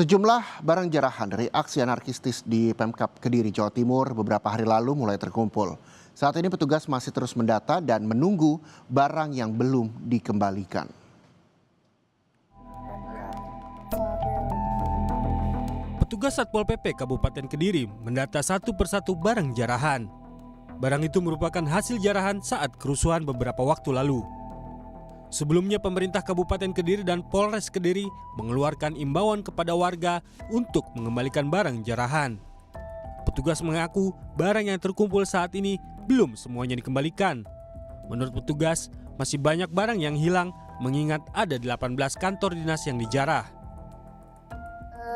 Sejumlah barang jarahan dari aksi anarkistis di Pemkab Kediri, Jawa Timur beberapa hari lalu mulai terkumpul. Saat ini petugas masih terus mendata dan menunggu barang yang belum dikembalikan. Petugas Satpol PP Kabupaten Kediri mendata satu persatu barang jarahan. Barang itu merupakan hasil jarahan saat kerusuhan beberapa waktu lalu. Sebelumnya pemerintah Kabupaten Kediri dan Polres Kediri mengeluarkan imbauan kepada warga untuk mengembalikan barang jarahan. Petugas mengaku barang yang terkumpul saat ini belum semuanya dikembalikan. Menurut petugas, masih banyak barang yang hilang mengingat ada 18 kantor dinas yang dijarah.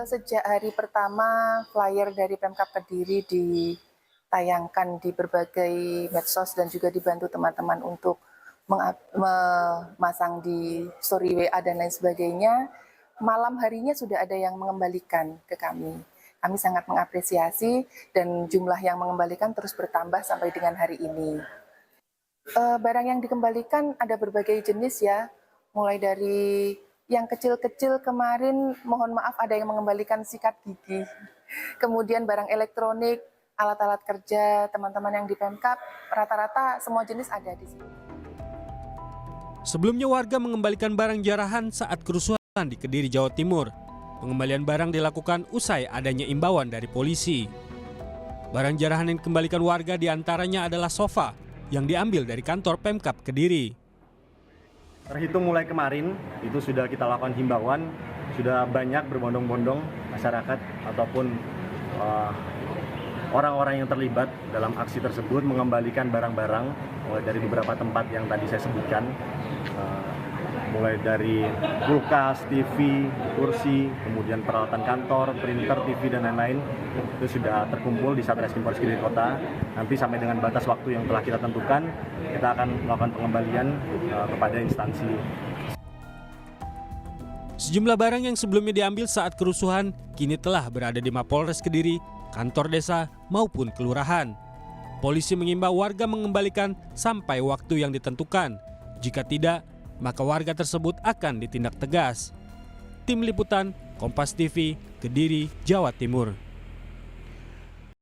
Sejak hari pertama flyer dari Pemkab Kediri ditayangkan di berbagai medsos dan juga dibantu teman-teman untuk memasang di story WA dan lain sebagainya, malam harinya sudah ada yang mengembalikan ke kami. Kami sangat mengapresiasi dan jumlah yang mengembalikan terus bertambah sampai dengan hari ini. Barang yang dikembalikan ada berbagai jenis ya, mulai dari yang kecil-kecil kemarin, mohon maaf ada yang mengembalikan sikat gigi. Kemudian barang elektronik, alat-alat kerja teman-teman yang di Pemkab, rata-rata semua jenis ada di sini. Sebelumnya warga mengembalikan barang jarahan saat kerusuhan di Kediri, Jawa Timur. Pengembalian barang dilakukan usai adanya imbauan dari polisi. Barang jarahan yang dikembalikan warga diantaranya adalah sofa yang diambil dari kantor Pemkab Kediri. Terhitung mulai kemarin, itu sudah kita lakukan himbauan, sudah banyak berbondong-bondong masyarakat ataupun orang-orang yang terlibat dalam aksi tersebut mengembalikan barang-barang dari beberapa tempat yang tadi saya sebutkan, mulai dari kulkas, TV, kursi, kemudian peralatan kantor, printer, TV, dan lain-lain. Itu sudah terkumpul di Satreskrim Polres Kediri Kota. Nanti sampai dengan batas waktu yang telah kita tentukan, kita akan melakukan pengembalian kepada instansi. Sejumlah barang yang sebelumnya diambil saat kerusuhan kini telah berada di Mapolres Kediri, kantor desa maupun kelurahan. Polisi mengimbau warga mengembalikan sampai waktu yang ditentukan. Jika tidak, maka warga tersebut akan ditindak tegas. Tim Liputan, Kompas TV, Kediri, Jawa Timur.